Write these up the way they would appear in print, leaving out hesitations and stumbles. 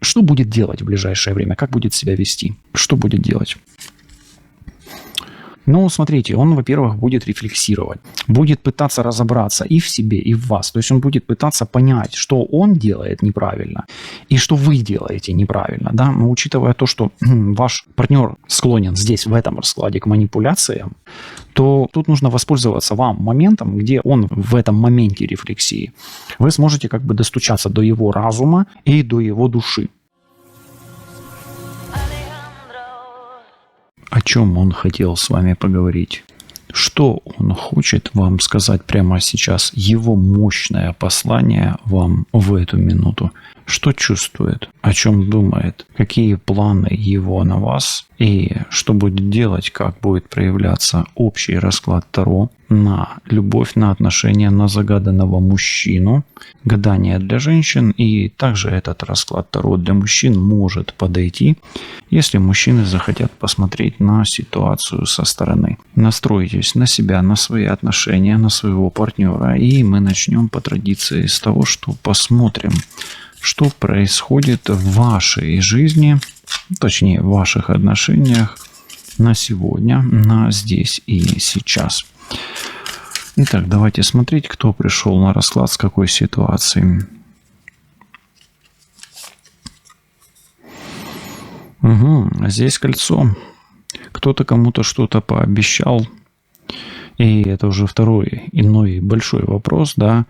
Что будет делать в ближайшее время? Как будет себя вести? Что будет делать? Ну, смотрите, он, во-первых, будет рефлексировать, будет пытаться разобраться и в себе, и в вас. То есть он будет пытаться понять, что он делает неправильно и что вы делаете неправильно. Да? Но учитывая то, что ваш партнер склонен здесь, в этом раскладе, к манипуляциям, то тут нужно воспользоваться вам моментом, где он в этом моменте рефлексии. Вы сможете как бы достучаться до его разума и до его души. О чем он хотел с вами поговорить? Что он хочет вам сказать прямо сейчас? Его мощное послание вам в эту минуту. Что чувствует? О чем думает? Какие планы его на вас? И что будет делать? Как будет проявляться общий расклад Таро на любовь, на отношения, на загаданного мужчину? Гадание для женщин. И также этот расклад Таро для мужчин может подойти, если мужчины захотят посмотреть на ситуацию со стороны. Настройтесь на себя, на свои отношения, на своего партнера. И мы начнем по традиции с того, что посмотрим, что происходит в вашей жизни, точнее в ваших отношениях на сегодня, на здесь и сейчас. Итак, давайте смотреть, кто пришел на расклад, с какой ситуацией. Здесь кольцо. Кто-то кому-то что-то пообещал. И это уже второй иной большой вопрос, да.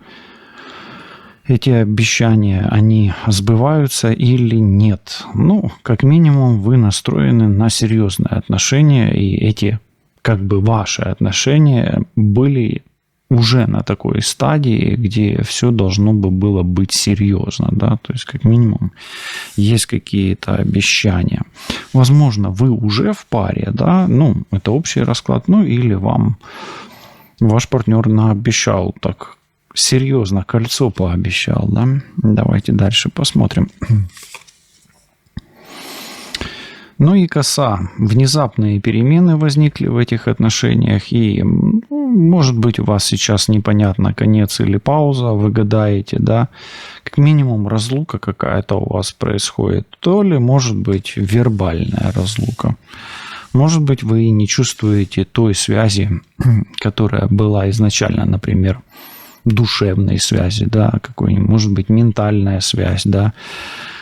Эти обещания, они сбываются или нет? Ну, как минимум, вы настроены на серьезные отношения, и эти, как бы, ваши отношения были уже на такой стадии, где все должно бы было быть серьезно, да, то есть, как минимум, есть какие-то обещания. Возможно, вы уже в паре, да, ну, это общий расклад, ну, или вам ваш партнер наобещал так серьезно, кольцо пообещал, да. Давайте дальше посмотрим. Ну и коса. Внезапные перемены возникли в этих отношениях, и, может быть, у вас сейчас непонятно, конец или пауза, вы гадаете, да. Как минимум разлука какая-то у вас происходит, то ли, может быть, вербальная разлука. Может быть, вы не чувствуете той связи, которая была изначально, например, душевной связи, да, какой-нибудь, может быть, ментальная связь, да,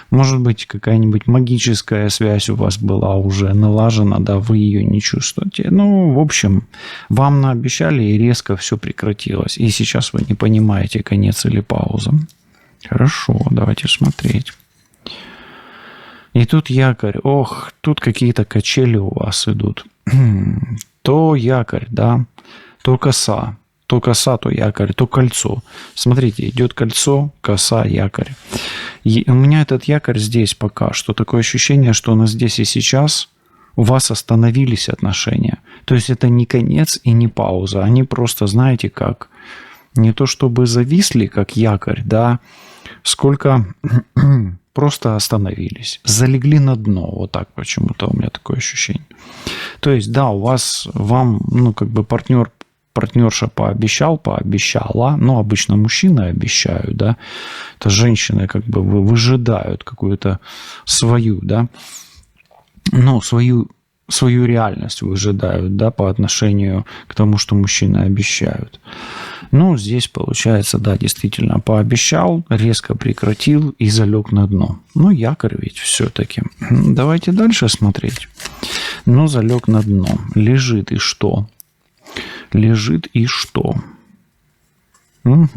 может быть, какая-нибудь магическая связь у вас была уже налажена, да, вы ее не чувствуете. Ну, в общем, вам наобещали, и резко все прекратилось. И сейчас вы не понимаете, конец или пауза. Хорошо, давайте смотреть. И тут якорь. Ох, тут какие-то качели у вас идут. То якорь, да, то коса. То коса, то якорь, то кольцо. Смотрите, идет кольцо, коса, якорь. И у меня этот якорь здесь пока что. Такое ощущение, что он здесь и сейчас у вас остановились отношения. То есть это не конец и не пауза. Они просто, знаете, как не то чтобы зависли, как якорь, да, сколько просто остановились. Залегли на дно. Вот так почему-то у меня такое ощущение. То есть, да, у вас, вам, ну, как бы партнерша пообещала, но обычно мужчины обещают, да, это женщины как бы выжидают какую-то свою, да, ну, свою реальность выжидают, да, по отношению к тому, что мужчины обещают. Ну, здесь получается, да, действительно, пообещал, резко прекратил и залег на дно. Ну, якорь ведь все-таки. Давайте дальше смотреть. Ну, залег на дно. Лежит и что? Лежит и что? Угу.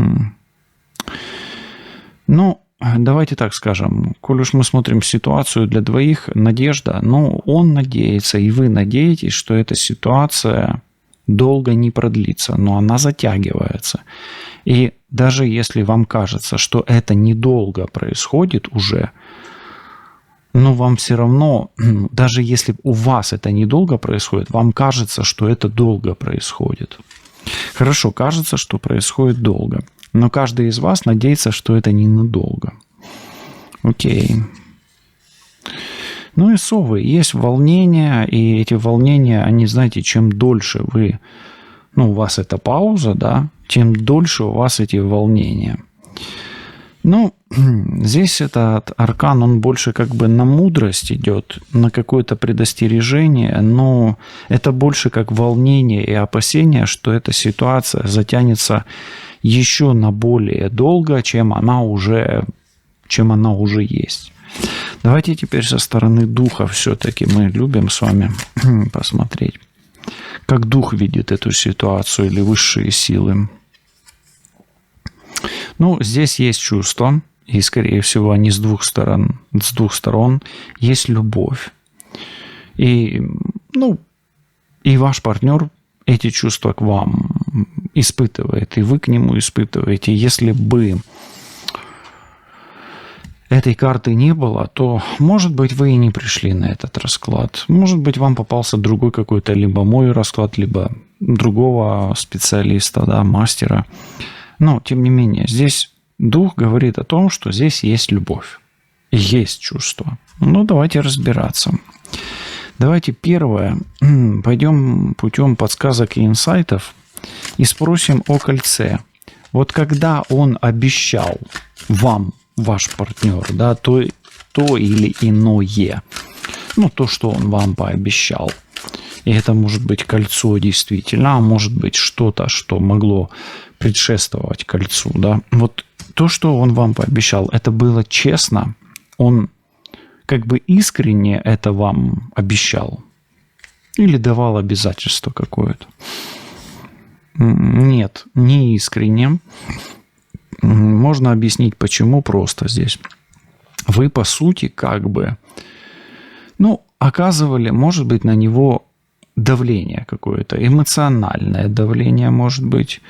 Ну, давайте так скажем. Коль уж мы смотрим ситуацию для двоих, надежда, ну, он надеется, и вы надеетесь, что эта ситуация долго не продлится, но она затягивается. И даже если вам кажется, что это недолго происходит уже, но вам все равно, даже если у вас это недолго происходит, вам кажется, что это долго происходит. Хорошо, кажется, что происходит долго. Но каждый из вас надеется, что это ненадолго. Окей. Ну и совы. Есть волнения, и эти волнения, они, знаете, чем дольше вы, ну, у вас эта пауза, да, тем дольше у вас эти волнения. Ну, здесь этот аркан, он больше как бы на мудрость идет, на какое-то предостережение, но это больше как волнение и опасение, что эта ситуация затянется еще на более долго, чем она уже есть. Давайте теперь со стороны духа все-таки мы любим с вами посмотреть, как дух видит эту ситуацию или высшие силы. Ну, здесь есть чувства, и, скорее всего, они с двух сторон. С двух сторон есть любовь. И, ну, и ваш партнер эти чувства к вам испытывает, и вы к нему испытываете. Если бы этой карты не было, то, может быть, вы и не пришли на этот расклад. Может быть, вам попался другой какой-то, либо мой расклад, либо другого специалиста, да, мастера. Но, тем не менее, здесь дух говорит о том, что здесь есть любовь, есть чувство. Ну, давайте разбираться. Давайте первое, пойдем путем подсказок и инсайтов и спросим о кольце. Вот когда он обещал вам, ваш партнер, да, то или иное, ну, то, что он вам пообещал. И это может быть кольцо действительно, а может быть что-то, что могло предшествовать кольцу, да. Вот то, что он вам пообещал, это было честно, он как бы искренне это вам обещал или давал обязательство какое-то. Нет, не искренне. Можно объяснить, почему просто здесь. Вы, по сути, как бы, ну, оказывали, может быть, на него давление какое-то, эмоциональное давление, может быть,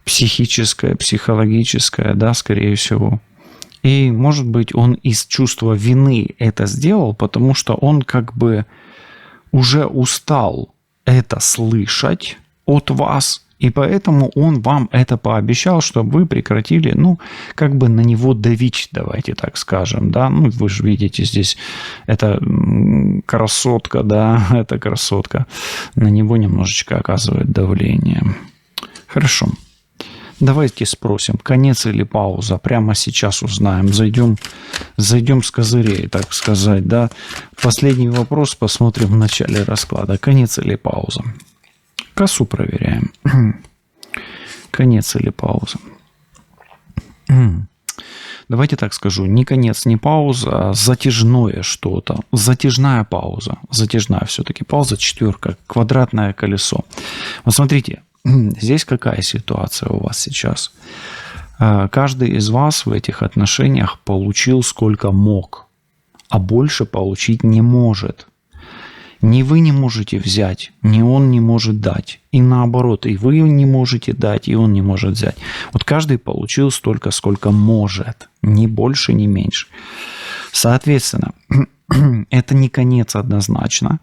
психическое, психологическое, да, скорее всего. И, может быть, он из чувства вины это сделал, потому что он как бы уже устал это слышать от вас, и поэтому он вам это пообещал, чтобы вы прекратили, ну, как бы на него давить, давайте так скажем, да. Ну, вы же видите здесь, это красотка, да, эта красотка на него немножечко оказывает давление. Хорошо. Давайте спросим, конец или пауза. Прямо сейчас узнаем. Зайдем с козырей, так сказать, да. Последний вопрос посмотрим в начале расклада. Конец или пауза? Косу проверяем. Конец или пауза? Давайте так скажу. Не конец, не пауза, а затяжное что-то. Затяжная пауза. Затяжная все-таки пауза. Четверка. Квадратное колесо. Вот смотрите. Здесь какая ситуация у вас сейчас? Каждый из вас в этих отношениях получил сколько мог, а больше получить не может. Ни вы не можете взять, ни он не может дать. И наоборот, и вы не можете дать, и он не может взять. Вот каждый получил столько, сколько может. Ни больше, ни меньше. Соответственно, это не конец однозначно.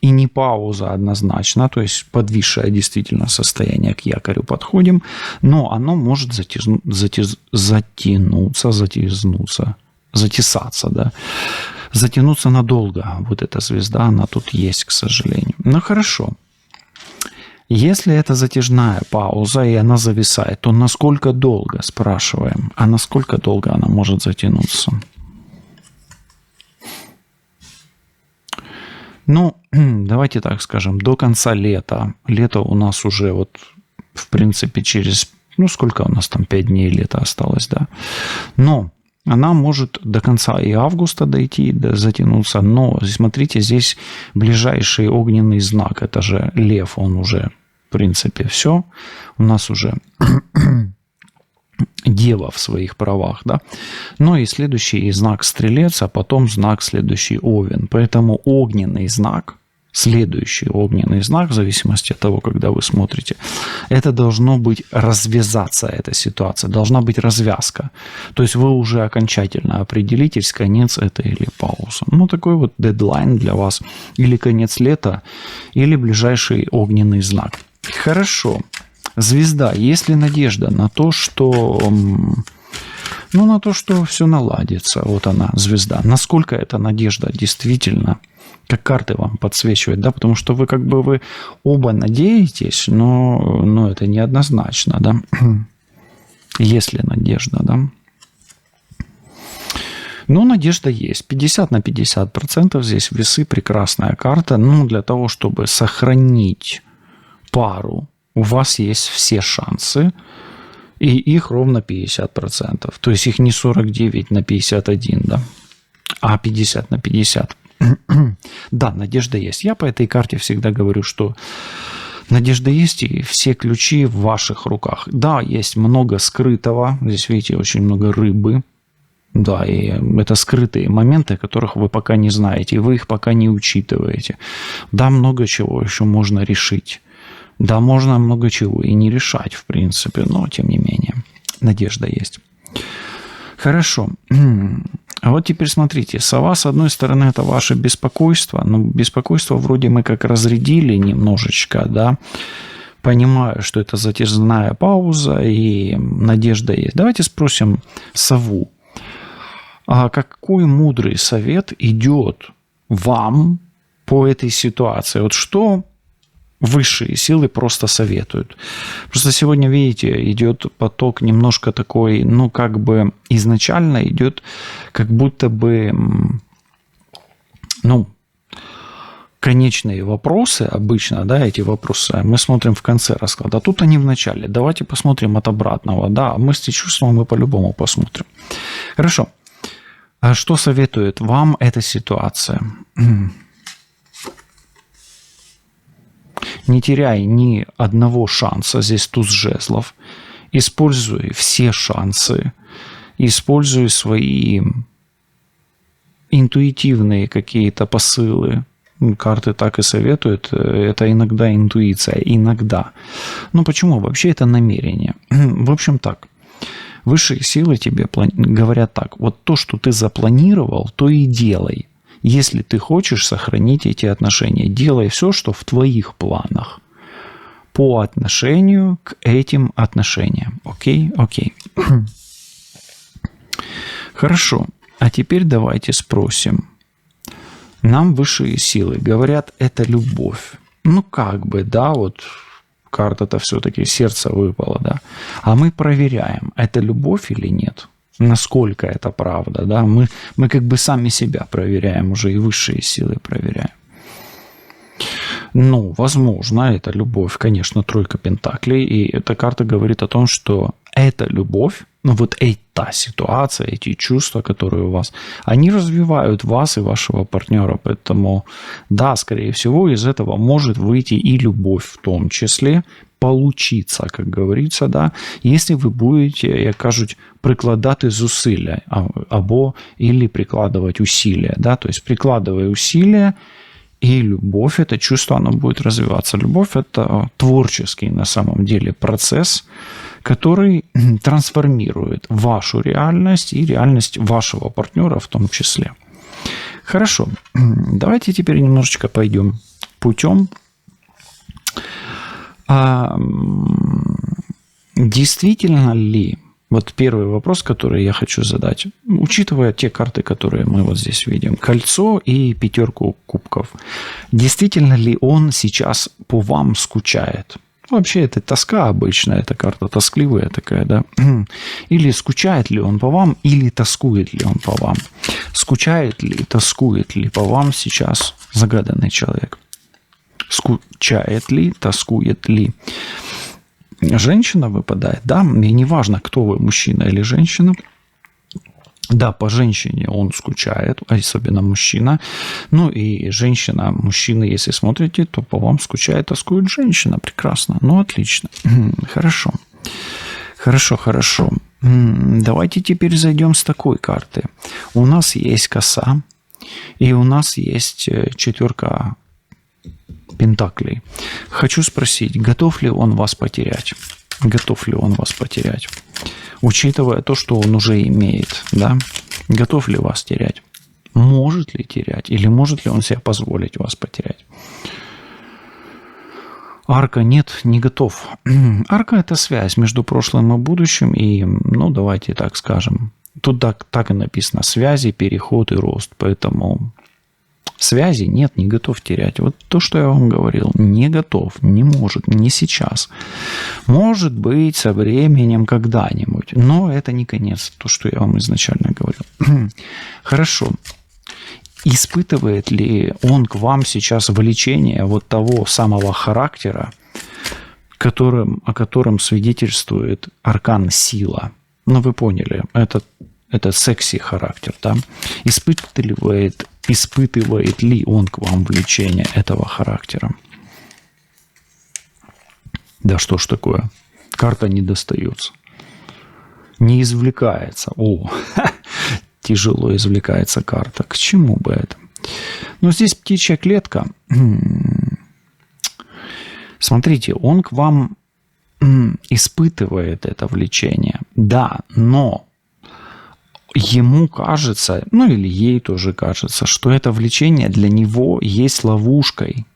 И не пауза однозначно, то есть подвисшее действительно состояние к якорю подходим, но оно может затесаться, да, затянуться надолго. Вот эта звезда, она тут есть, к сожалению. Ну хорошо. Если это затяжная пауза и она зависает, то насколько долго, спрашиваем, а насколько долго она может затянуться? Ну, давайте так скажем, до конца лета. Лето у нас уже вот, в принципе, через, ну, сколько у нас там, 5 дней лета осталось, да. Но она может до конца и августа дойти, затянуться. Но, смотрите, здесь ближайший огненный знак, это же лев, он уже, в принципе, все. У нас уже дева в своих правах, да. Но и следующий знак стрелец, а потом знак следующий овен. Поэтому огненный знак, следующий огненный знак, в зависимости от того, когда вы смотрите, это должно быть развязаться, эта ситуация, должна быть развязка. То есть вы уже окончательно определитесь, конец это или пауза. Ну, такой вот дедлайн для вас. Или конец лета, или ближайший огненный знак. Хорошо. Звезда, есть ли надежда на то, что, ну, на то, что все наладится? Вот она, звезда. Насколько эта надежда действительно, как карты вам подсвечивают, да? Потому что вы как бы вы оба надеетесь, но это неоднозначно, да? Есть ли надежда, да? Но надежда есть. 50 на 50% здесь весы, прекрасная карта. Ну, для того, чтобы сохранить пару, у вас есть все шансы. И их ровно 50%. То есть их не 49 на 51, да, а 50 на 50. Да, надежда есть. Я по этой карте всегда говорю, что надежда есть, и все ключи в ваших руках. Да, есть много скрытого. Здесь, видите, очень много рыбы. Да, и это скрытые моменты, которых вы пока не знаете, и вы их пока не учитываете. Да, много чего еще можно решить. Да, можно много чего и не решать, в принципе, но тем не менее, надежда есть. Хорошо. А вот теперь смотрите, сова, с одной стороны, это ваше беспокойство. Но беспокойство вроде мы как разрядили немножечко, да. Понимаю, что это затяжная пауза и надежда есть. Давайте спросим сову. А какой мудрый совет идет вам по этой ситуации? Вот что высшие силы просто советуют. Просто сегодня, видите, идет поток немножко такой, ну, как бы изначально идет, как будто бы, ну, конечные вопросы обычно, да, эти вопросы мы смотрим в конце расклада, а тут они в начале. Давайте посмотрим от обратного, да, мысли, чувства мы по-любому посмотрим. Хорошо. А что советует вам эта ситуация? Не теряй ни одного шанса, здесь туз жезлов. Используй все шансы. Используй свои интуитивные какие-то посылы. Карты так и советуют. Это иногда интуиция. Иногда. Но почему? Вообще это намерение. В общем так. Высшие силы тебе говорят так. Вот то, что ты запланировал, то и делай. Если ты хочешь сохранить эти отношения, делай все, что в твоих планах по отношению к этим отношениям. Окей? Окей. Хорошо. А теперь давайте спросим. Нам высшие силы говорят, это любовь. Ну, как бы, да, вот карта-то все-таки сердце выпало, да. А мы проверяем, это любовь или нет. Насколько это правда, да, мы как бы сами себя проверяем уже и высшие силы проверяем. Ну, возможно, это любовь, конечно, тройка пентаклей, и эта карта говорит о том, что эта любовь, ну вот эта ситуация, эти чувства, которые у вас, они развивают вас и вашего партнера, поэтому, да, скорее всего, из этого может выйти и любовь в том числе, получиться, как говорится, да, если ви будете, як кажуть, прикладати зусилля або или прикладывать усилия, да, то есть прикладывая усилия, и любовь, это чувство, оно будет развиваться. Любовь – это творческий на самом деле процесс, который трансформирует вашу реальность и реальность вашего партнера в том числе. Хорошо, давайте теперь немножечко пойдем путем. Действительно ли, вот первый вопрос, который я хочу задать, учитывая те карты, которые мы вот здесь видим, кольцо и пятерку кубков, действительно ли он сейчас по вам скучает? Вообще это тоска обычная, эта карта тоскливая такая, да? Или скучает ли он по вам, или тоскует ли он по вам? Скучает ли, тоскует ли по вам сейчас загаданный человек? Скучает ли, тоскует ли? Женщина выпадает, да, и неважно, кто вы, мужчина или женщина. Да, по женщине он скучает, особенно мужчина. Ну и женщина, мужчина, если смотрите, то по вам скучает, тоскует женщина. Прекрасно, ну отлично. Хорошо. Хорошо. Давайте теперь зайдем с такой карты. У нас есть коса, и у нас есть четверка пентаклей. Хочу спросить, готов ли он вас потерять? Готов ли он вас потерять? Учитывая то, что он уже имеет, да? Готов ли вас терять? Может ли терять? Или может ли он себе позволить вас потерять? Арка нет, не готов. Арка – это связь между прошлым и будущим. И, ну, давайте так скажем. Тут так и написано. Связи, переход и рост. Поэтому Связи нет, не готов терять. Вот то, что я вам говорил. Не готов, не может, не сейчас. Может быть, со временем когда-нибудь. Но это не конец, то, что я вам изначально говорил. Хорошо. Испытывает ли он к вам сейчас влечение вот того самого характера, о котором свидетельствует аркан сила? Ну, вы поняли, это секси-характер, да? Испытывает ли он к вам влечение этого характера? Да что ж такое? Карта не достается. Не извлекается. Тяжело извлекается карта. К чему бы это? Но здесь птичья клетка. Смотрите, он к вам испытывает это влечение. Да, но ему кажется, ну или ей тоже кажется, что это влечение для него есть ловушкой.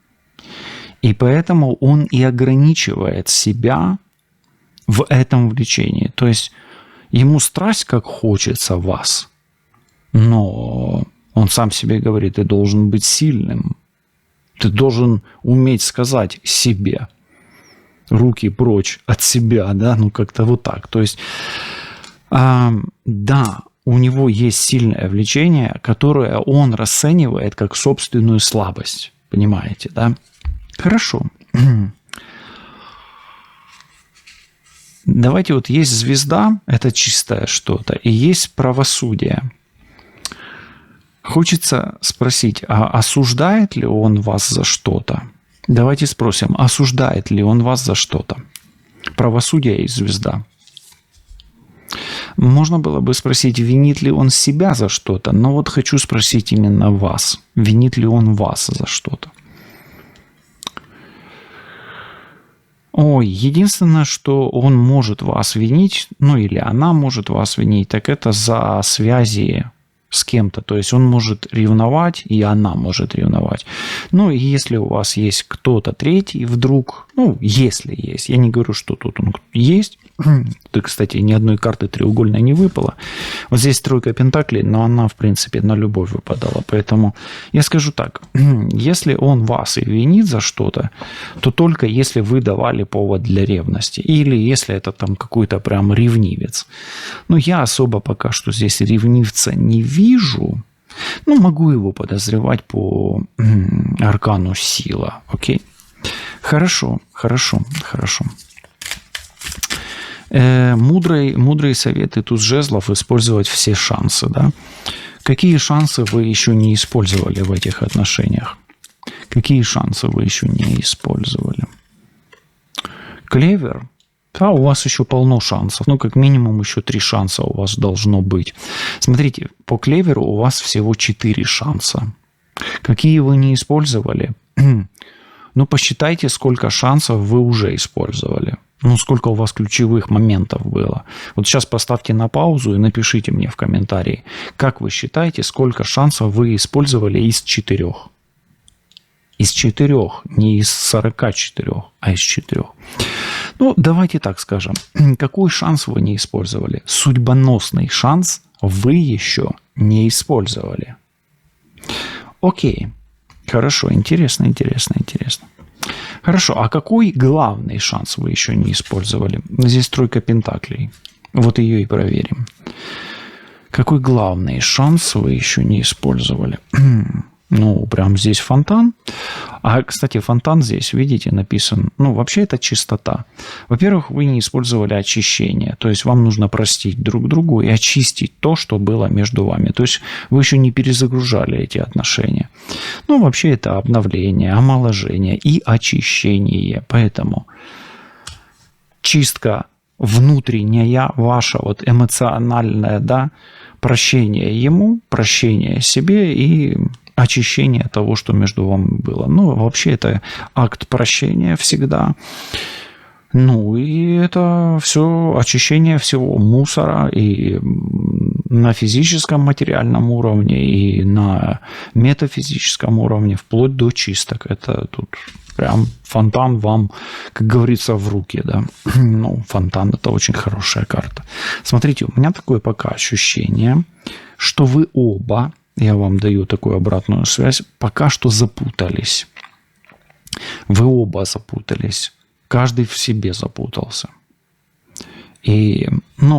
И поэтому он и ограничивает себя в этом влечении. То есть ему страсть как хочется вас, но он сам себе говорит, ты должен быть сильным. Ты должен уметь сказать себе, руки прочь от себя, да, ну как-то вот так. То есть, да, у него есть сильное влечение, которое он расценивает как собственную слабость. Понимаете, да? Хорошо. Давайте вот есть звезда, это чистое что-то, и есть правосудие. Хочется спросить, а осуждает ли он вас за что-то? Давайте спросим, осуждает ли он вас за что-то? Правосудие и звезда. Можно было бы спросить, винит ли он себя за что-то, но вот хочу спросить именно вас. Винит ли он вас за что-то? Единственное, что он может вас винить, ну или она может вас винить, так это за связи с кем-то. То есть он может ревновать, и она может ревновать. Ну, и если у вас есть кто-то третий вдруг, если есть, я не говорю, что тут он есть. Тут, кстати, ни одной карты треугольной не выпало. Вот здесь тройка пентаклей, но она, в принципе, на любовь выпадала. Поэтому я скажу так. Если он вас и винит за что-то, то только если вы давали повод для ревности. Или если это там какой-то прям ревнивец. Но я особо пока что здесь ревнивца не вижу. Могу его подозревать по аркану сила. Окей? Хорошо. Мудрые советы туз жезлов использовать все шансы, да? Какие шансы вы еще не использовали в этих отношениях? Какие шансы вы еще не использовали? Клевер? Да, у вас еще полно шансов. Как минимум еще 3 шанса у вас должно быть. Смотрите, по клеверу у вас всего 4 шанса. Какие вы не использовали? Посчитайте, сколько шансов вы уже использовали. Сколько у вас ключевых моментов было. Вот сейчас поставьте на паузу и напишите мне в комментарии, как вы считаете, сколько шансов вы использовали из 4. Из 4, не из 44, а из 4. Давайте так скажем. Какой шанс вы не использовали? Судьбоносный шанс вы еще не использовали. Окей. Хорошо. Интересно. Хорошо, а какой главный шанс вы еще не использовали? Здесь тройка пентаклей. Вот ее и проверим. Какой главный шанс вы еще не использовали? Прям здесь фонтан. А, кстати, фонтан здесь, видите, написан. Вообще это чистота. Во-первых, вы не использовали очищение. То есть вам нужно простить друг другу и очистить то, что было между вами. То есть вы еще не перезагружали эти отношения. Вообще это обновление, омоложение и очищение. Поэтому чистка внутренняя, ваша эмоциональная, да, прощение ему, прощение себе и очищение того, что между вами было. Вообще это акт прощения всегда. И это все очищение всего мусора и на физическом, материальном уровне, и на метафизическом уровне, вплоть до чисток. Это тут прям фонтан вам, как говорится, в руки, да. Фонтан – это очень хорошая карта. Смотрите, у меня такое пока ощущение, что вы оба я вам даю такую обратную связь, пока что запутались. Вы оба запутались. Каждый в себе запутался. И,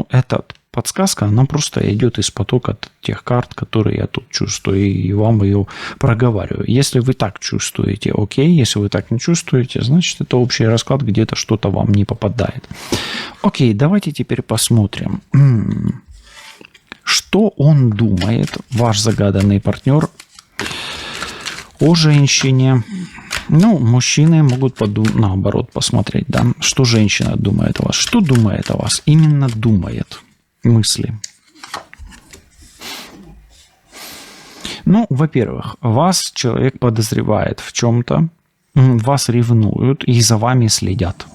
эта подсказка, она просто идет из потока тех карт, которые я тут чувствую, и вам ее проговариваю. Если вы так чувствуете, окей. Если вы так не чувствуете, значит, это общий расклад, где-то что-то вам не попадает. Окей, давайте теперь посмотрим. Что он думает, ваш загаданный партнер, о женщине? Мужчины могут наоборот посмотреть, да, что женщина думает о вас. Что думает о вас? Именно думает. Мысли. Во-первых, вас человек подозревает в чем-то, вас ревнуют и за вами следят.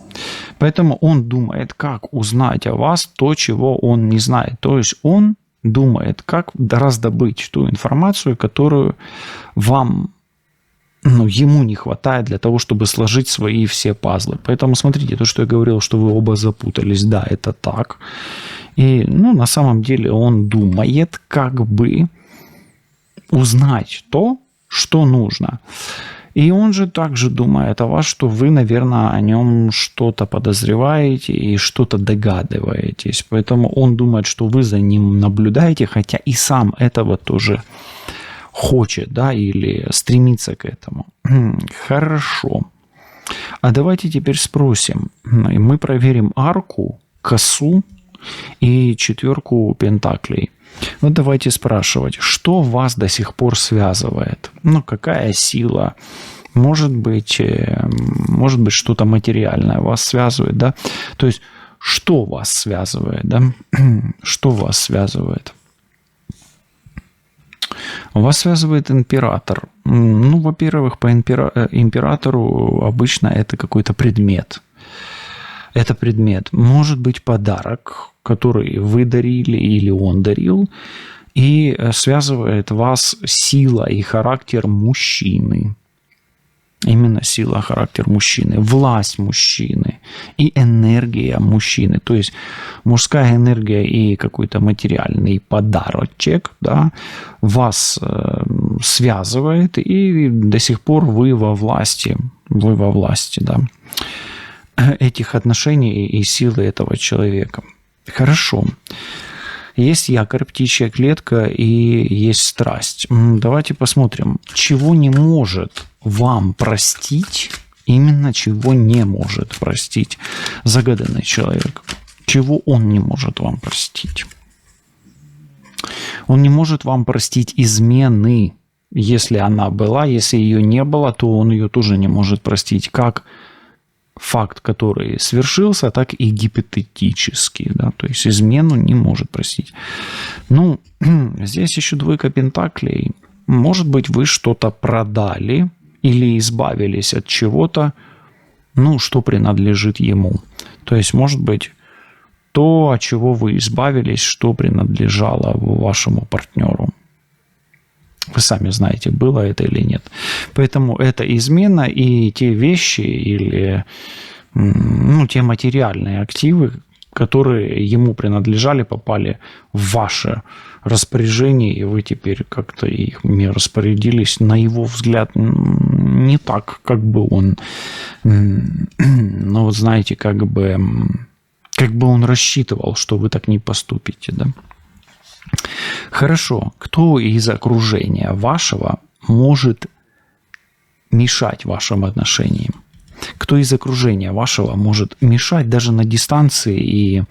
Поэтому он думает, как узнать о вас то, чего он не знает. То есть он думает, как раздобыть ту информацию, которую вам, ему не хватает для того, чтобы сложить свои все пазлы. Поэтому смотрите, то, что я говорил, что вы оба запутались, да, это так. И, на самом деле он думает, как бы узнать то, что нужно. И он же также думает о вас, что вы, наверное, о нем что-то подозреваете и что-то догадываетесь. Поэтому он думает, что вы за ним наблюдаете, хотя и сам этого тоже хочет, да, или стремится к этому. Хорошо. А давайте теперь спросим. Мы проверим арку, косу и 4 пентаклей. Давайте спрашивать, что вас до сих пор связывает? Какая сила? Может быть, что-то материальное вас связывает, да? То есть, что вас связывает, да? Что вас связывает? Вас связывает император. Во-первых, по императору обычно это какой-то предмет. Это предмет. Может быть подарок, который вы дарили или он дарил, и связывает вас сила и характер мужчины. Именно сила, характер мужчины, власть мужчины и энергия мужчины. То есть мужская энергия и какой-то материальный подарочек, да, вас связывает, и до сих пор вы во власти, да, этих отношений и силы этого человека. Хорошо. Есть якорь, птичья клетка и есть страсть. Давайте посмотрим, чего не может вам простить, именно чего не может простить загаданный человек. Чего он не может вам простить? Он не может вам простить измены, если она была. Если ее не было, то он ее тоже не может простить. Как факт, который свершился, так и гипотетически, да, то есть измену не может простить. Здесь еще 2 пентаклей. Может быть, вы что-то продали или избавились от чего-то, что принадлежит ему. То есть, может быть, то, от чего вы избавились, что принадлежало вашему партнеру. Вы сами знаете, было это или нет. Поэтому это измена, и те вещи или те материальные активы, которые ему принадлежали, попали в ваше распоряжение, и вы теперь как-то ими распорядились, на его взгляд, не так, как бы он, знаете, как бы он рассчитывал, что вы так не поступите, да. Хорошо. Кто из окружения вашего может мешать вашим отношениям? Кто из окружения вашего может мешать даже на дистанции и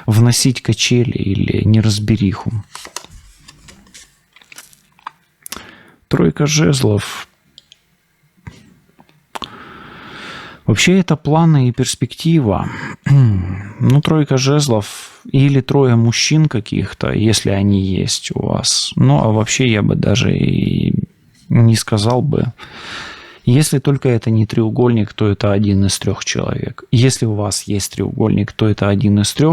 вносить качели или неразбериху? 3 жезлов. Вообще это планы и перспектива. 3 жезлов или 3 мужчин каких-то, если они есть у вас. А вообще я бы даже и не сказал бы. Если только это не треугольник, то это 1 из 3 человек. Если у вас есть треугольник, то это 1 из 3,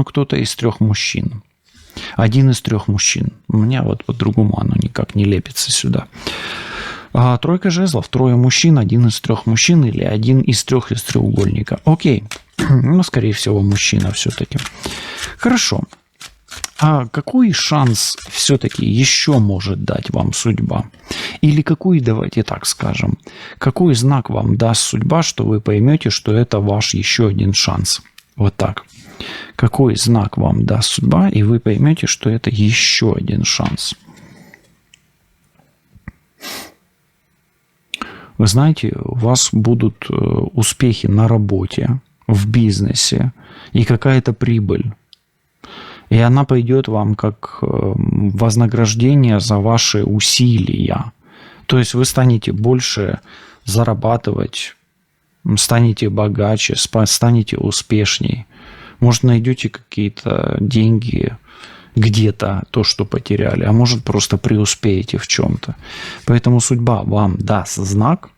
кто-то из 3 мужчин. 1 из 3 мужчин. У меня по-другому оно никак не лепится сюда. 3 жезлов, 3 мужчин, 1 из 3 мужчин или 1 из 3 из треугольника. Окей. Скорее всего, мужчина все-таки. Хорошо. А какой шанс все-таки еще может дать вам судьба? Или какой, давайте так скажем, какой знак вам даст судьба, что вы поймете, что это ваш еще один шанс? Вот так. Какой знак вам даст судьба, и вы поймете, что это еще один шанс? Вы знаете, у вас будут успехи на работе, в бизнесе и какая-то прибыль. И она пойдет вам как вознаграждение за ваши усилия. То есть вы станете больше зарабатывать, станете богаче, станете успешней. Может, найдете какие-то деньги где-то, то, что потеряли, а может, просто преуспеете в чем-то. Поэтому судьба вам даст знак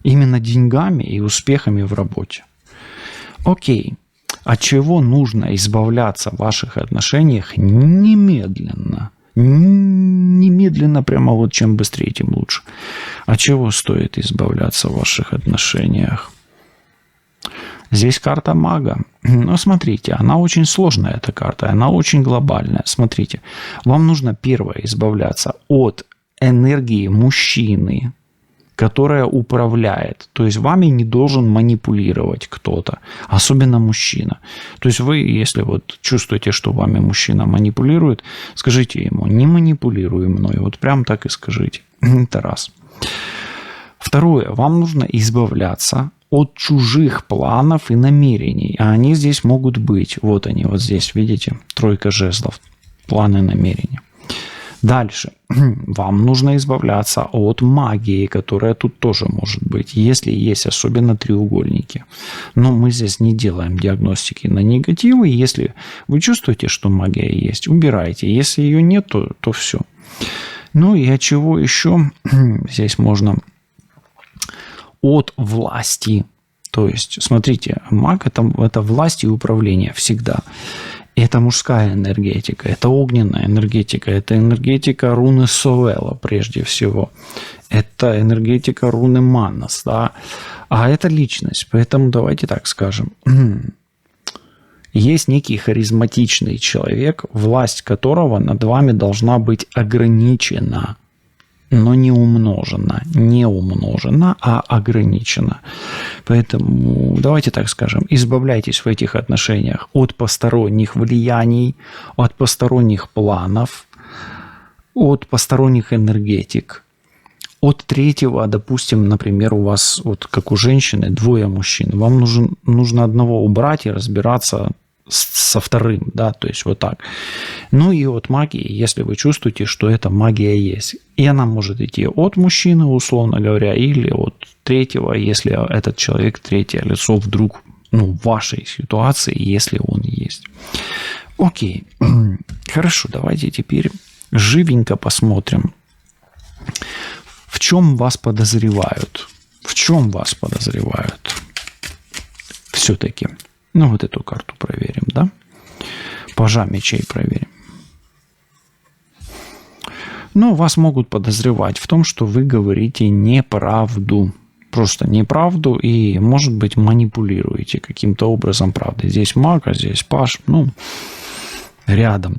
именно деньгами и успехами в работе. Окей. От чего нужно избавляться в ваших отношениях немедленно? Немедленно, прямо вот чем быстрее, тем лучше. От чего стоит избавляться в ваших отношениях? Здесь карта мага. Но смотрите, она очень сложная, эта карта. Она очень глобальная. Смотрите, вам нужно первое избавляться от энергии мужчины, которая управляет. То есть вами не должен манипулировать кто-то, особенно мужчина. То есть вы, если вот чувствуете, что вами мужчина манипулирует, скажите ему: не манипулируй мной. Вот прям так и скажите. Это раз. Второе. Вам нужно избавляться от чужих планов и намерений. А они здесь могут быть. Вот они, вот здесь, видите? Тройка жезлов. Планы, намерения. Дальше. Вам нужно избавляться от магии, которая тут тоже может быть, если есть особенно треугольники. Но мы здесь не делаем диагностики на негативы. Если вы чувствуете, что магия есть, убирайте. Если ее нет, то все. Ну и от чего еще? Здесь можно от власти. То есть, смотрите, маг это власть и управление всегда. Это мужская энергетика, это огненная энергетика, это энергетика руны Совела прежде всего. Это энергетика руны Манас, да. А это личность, поэтому давайте так скажем. Есть некий харизматичный человек, власть которого над вами должна быть ограничена, но не умножена. Не умножена, а ограничена. Поэтому давайте так скажем, избавляйтесь в этих отношениях от посторонних влияний, от посторонних планов, от посторонних энергетик. От третьего, допустим, например, у вас, вот как у женщины, двое мужчин. Вам нужно одного убрать и разбираться со вторым, да, то есть вот так. Ну и от магии, если вы чувствуете, что эта магия есть. И она может идти от мужчины, условно говоря, или от третьего, если этот человек, третье лицо вдруг, в вашей ситуации, если он есть. Окей. Хорошо, давайте теперь живенько посмотрим, в чем вас подозревают. В чем вас подозревают? Все-таки. Вот эту карту проверим, да? Пажа мечей проверим. Вас могут подозревать в том, что вы говорите неправду. Просто неправду и, может быть, манипулируете каким-то образом правдой. Здесь маг, а здесь паж. Рядом.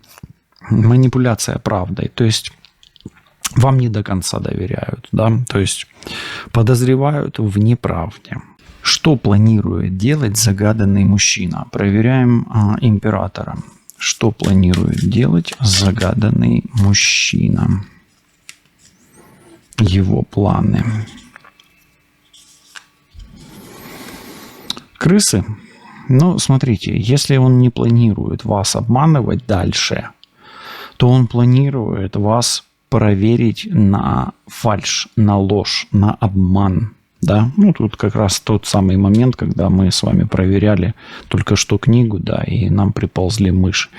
Манипуляция правдой. То есть вам не до конца доверяют, да? То есть подозревают в неправде. Что планирует делать загаданный мужчина? Проверяем императора. Что планирует делать загаданный мужчина? Его планы. Крысы? Смотрите, если он не планирует вас обманывать дальше, то он планирует вас проверить на фальшь, на ложь, на обман. Да, тут как раз тот самый момент, когда мы с вами проверяли только что книгу, да, и нам приползли мыши.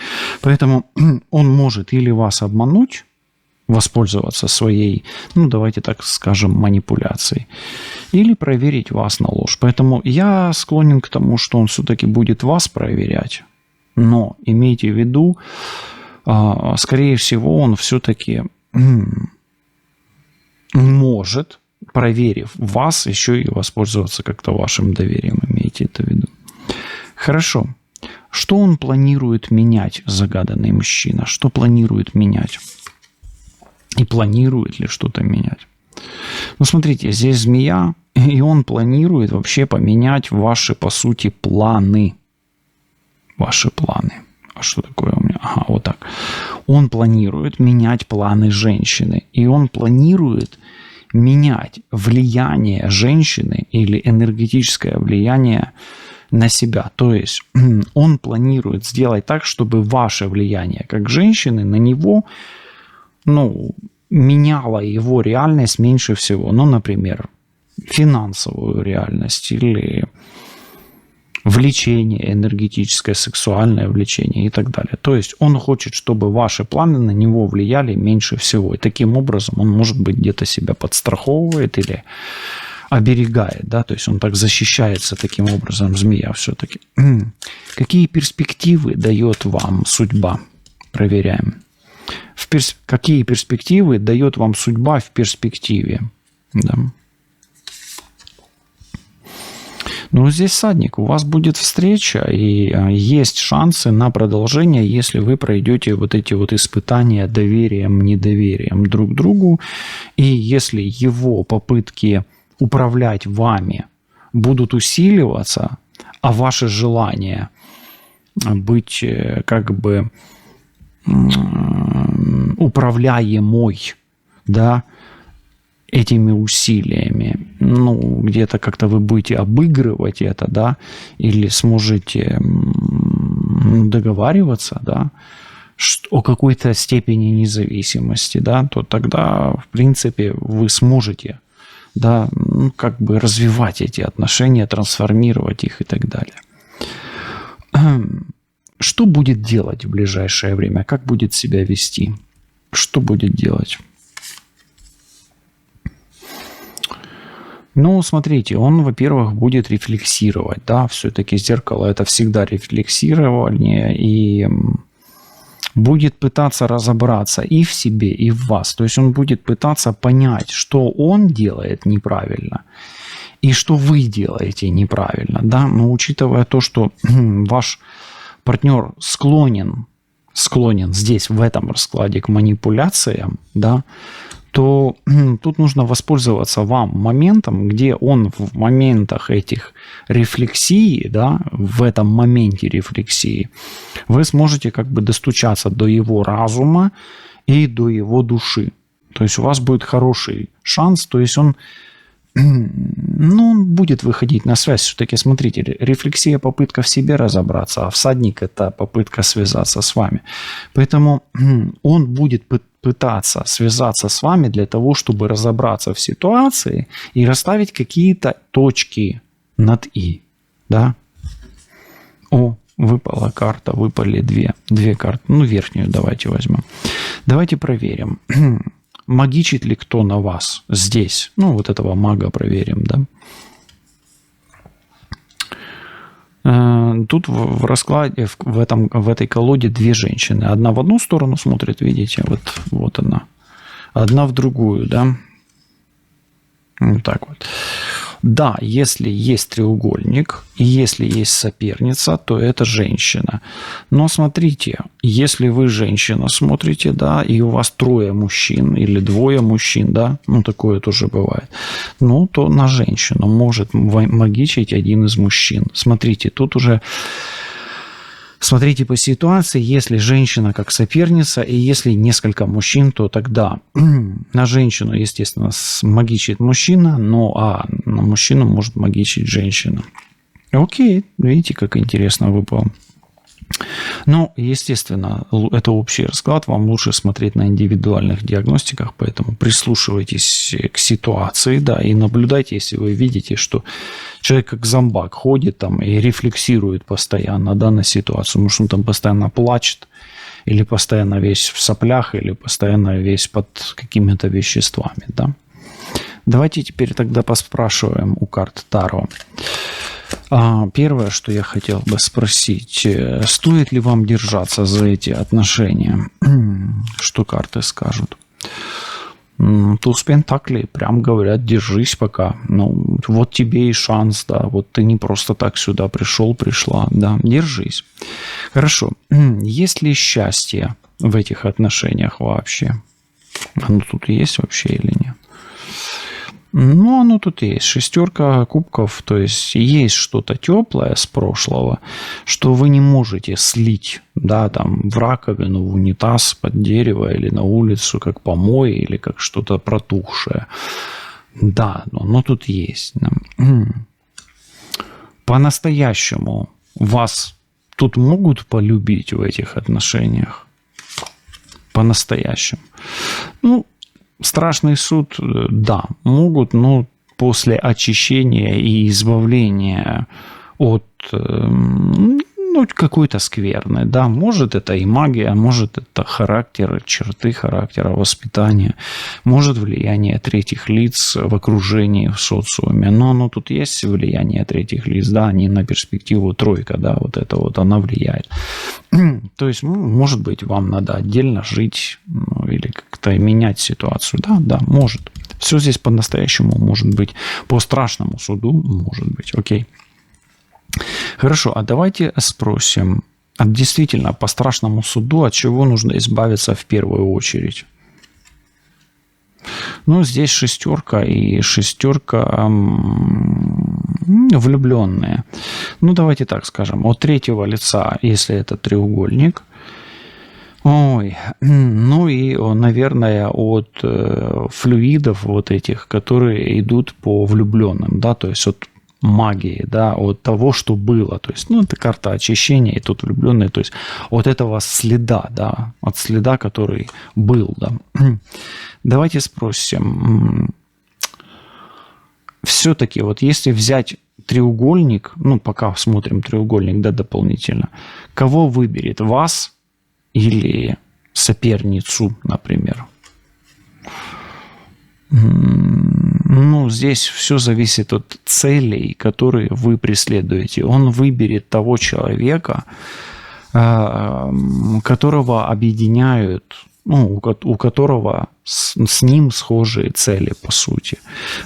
Поэтому он может или вас обмануть, воспользоваться своей, давайте так скажем, манипуляцией, или проверить вас на ложь. Поэтому я склонен к тому, что он все-таки будет вас проверять, но имейте в виду, скорее всего, он все-таки может, проверив вас, еще и воспользоваться как-то вашим доверием. Имейте это в виду. Хорошо. Что он планирует менять, загаданный мужчина? Что планирует менять? И планирует ли что-то менять? Ну, смотрите, здесь змея, и он планирует вообще поменять ваши, по сути, планы. Ваши планы. А что такое у меня? Ага, вот так. Он планирует менять планы женщины. И он планирует менять влияние женщины или энергетическое влияние на себя. То есть он планирует сделать так, чтобы ваше влияние как женщины на него, ну, меняло его реальность меньше всего. Ну, например, финансовую реальность или влечение энергетическое, сексуальное влечение и так далее. То есть он хочет, чтобы ваши планы на него влияли меньше всего. И таким образом он, может быть, где-то себя подстраховывает или оберегает, да, то есть он так защищается таким образом, змея все-таки. Какие перспективы дает вам судьба? Проверяем. Какие перспективы дает вам судьба в перспективе? Да. Ну, здесь всадник. У вас будет встреча, и есть шансы на продолжение, если вы пройдете вот эти вот испытания доверием, недоверием друг к другу, и если его попытки управлять вами будут усиливаться, а ваше желание быть как бы управляемой, да, этими усилиями, ну, где-то как-то вы будете обыгрывать это, да, или сможете договариваться, да, о какой-то степени независимости, да, то тогда, в принципе, вы сможете, да, ну, как бы развивать эти отношения, трансформировать их и так далее. Что будет делать в ближайшее время? Как будет себя вести? Что будет делать? Ну, смотрите, он, во-первых, будет рефлексировать, да, все-таки зеркало – это всегда рефлексирование, и будет пытаться разобраться и в себе, и в вас. То есть он будет пытаться понять, что он делает неправильно и что вы делаете неправильно, да, но учитывая то, что ваш партнер склонен здесь, в этом раскладе, к манипуляциям, да, то тут нужно воспользоваться вам моментом, где он в моментах этих рефлексий, да, в этом моменте рефлексии, вы сможете как бы достучаться до его разума и до его души. То есть у вас будет хороший шанс, то есть он будет выходить на связь. Все-таки, смотрите, рефлексия – попытка в себе разобраться, а всадник – это попытка связаться с вами. Поэтому он будет пытаться связаться с вами для того, чтобы разобраться в ситуации и расставить какие-то точки над «и». Да? О, выпала карта, выпали две карты. Ну, верхнюю давайте возьмем. Давайте проверим. Магичит ли кто на вас здесь? Ну, вот этого мага проверим, да? Тут в раскладе, в этой колоде две женщины. Одна в одну сторону смотрит, видите, вот она. Одна в другую, да? Вот так вот. Да, если есть треугольник, и если есть соперница, то это женщина. Но смотрите, если вы женщина смотрите, да, и у вас трое мужчин или двое мужчин, да, ну такое тоже бывает, ну то на женщину может магичить один из мужчин. Смотрите, тут уже... Смотрите по ситуации, если женщина как соперница, и если несколько мужчин, то тогда на женщину, естественно, магичит мужчина, а на мужчину может магичить женщина. Окей, видите, как интересно выпало. Ну, естественно, это общий расклад, вам лучше смотреть на индивидуальных диагностиках, поэтому прислушивайтесь к ситуации, да, и наблюдайте, если вы видите, что человек как зомбак ходит там и рефлексирует постоянно, да, на ситуацию, может, он там постоянно плачет, или постоянно весь в соплях, или постоянно весь под какими-то веществами, да. Давайте теперь тогда поспрашиваем у карт Таро. Первое, что я хотел бы спросить, стоит ли вам держаться за эти отношения? Что карты скажут? Туз Пентаклей прям говорят, держись пока. Ну, вот тебе и шанс, да. Вот ты не просто так сюда пришел, пришла, да. Держись. Хорошо. Есть ли счастье в этих отношениях вообще? Оно тут есть вообще или нет? Ну, оно тут есть. Шестерка кубков, то есть что-то теплое с прошлого, что вы не можете слить, да, там, в раковину, в унитаз, под дерево или на улицу, как помой или как что-то протухшее. Да, но тут есть. По-настоящему вас тут могут полюбить в этих отношениях? По-настоящему. Ну, страшный суд, да, могут, но после очищения и избавления от какой-то скверны, да, может это и магия, может это характер, черты характера, воспитание, может влияние третьих лиц в окружении, в социуме, но оно тут есть влияние третьих лиц, да, они на перспективу тройка, да, вот это вот она влияет. То есть, может быть, вам надо отдельно жить, или как-то менять ситуацию, да, может. Все здесь по-настоящему может быть, по страшному суду может быть, окей. Хорошо, а давайте спросим, действительно, по страшному суду, от чего нужно избавиться в первую очередь? Ну, здесь шестерка и шестерка влюбленные. Ну, давайте так скажем, от третьего лица, если это треугольник, ну и, наверное, от флюидов вот этих, которые идут по влюбленным, да, то есть от магии, да, от того, что было. То есть, это карта очищения, и тут влюбленные, то есть от этого следа, да, от следа, который был, да. Давайте спросим, все-таки вот если взять треугольник, пока смотрим треугольник, да, дополнительно, кого выберет, вас или соперницу, например? Здесь все зависит от целей, которые вы преследуете. Он выберет того человека, которого объединяют, у которого с ним схожие цели, по сути.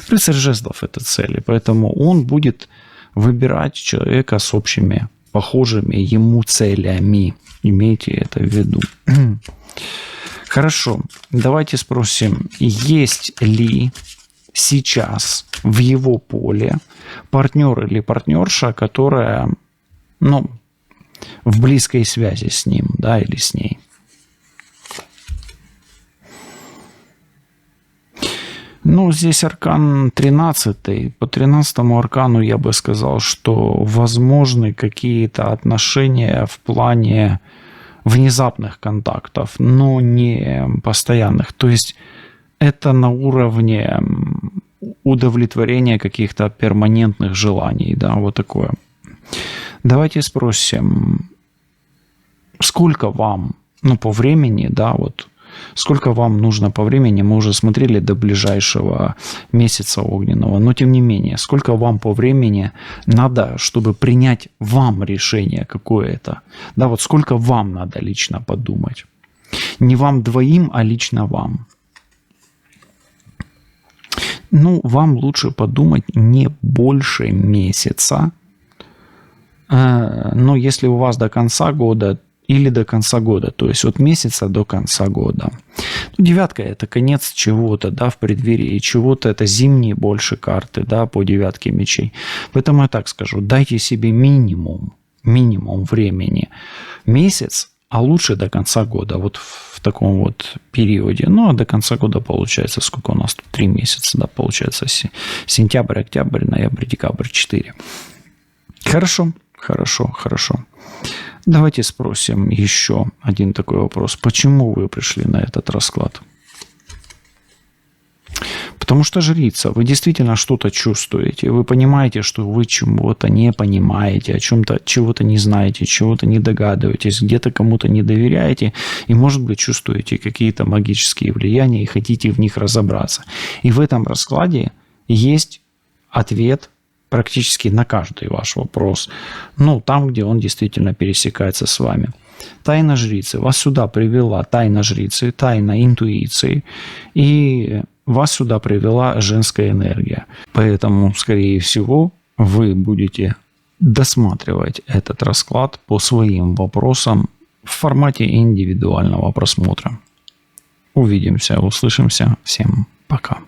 Рыцарь жезлов – это цели, поэтому он будет выбирать человека с общими, похожими ему целями. Имейте это в виду. Хорошо, давайте спросим, есть ли сейчас в его поле партнер или партнерша, которая, в близкой связи с ним, да, или с ней. Здесь аркан 13. По 13-му аркану я бы сказал, что возможны какие-то отношения в плане внезапных контактов, но не постоянных. То есть это на уровне удовлетворения каких-то перманентных желаний, да, вот такое. Давайте спросим, сколько вам, по времени, да, вот, сколько вам нужно по времени, мы уже смотрели до ближайшего месяца огненного, но тем не менее, сколько вам по времени надо, чтобы принять вам решение какое-то, да, вот сколько вам надо лично подумать. Не вам двоим, а лично вам. Вам лучше подумать не больше месяца, но если у вас до конца года или до конца года, то есть от месяца до конца года. Девятка – это конец чего-то, да, в преддверии чего-то, это зимние больше карты, да, по девятке мечей. Поэтому я так скажу, дайте себе минимум времени, месяц, а лучше до конца года, вот в таком вот периоде. А до конца года получается, сколько у нас тут? 3 месяца, да, получается, сентябрь, октябрь, ноябрь, декабрь, 4. Хорошо. Давайте спросим еще один такой вопрос. Почему вы пришли на этот расклад? Потому что жрица, вы действительно что-то чувствуете, вы понимаете, что вы чего-то не понимаете, о чем-то, чего-то не знаете, чего-то не догадываетесь, где-то кому-то не доверяете, и, может быть, чувствуете какие-то магические влияния и хотите в них разобраться. И в этом раскладе есть ответ практически на каждый ваш вопрос. Ну, там, где он действительно пересекается с вами. Тайна жрицы. Вас сюда привела тайна жрицы, тайна интуиции. И вас сюда привела женская энергия. Поэтому, скорее всего, вы будете досматривать этот расклад по своим вопросам в формате индивидуального просмотра. Увидимся, услышимся. Всем пока.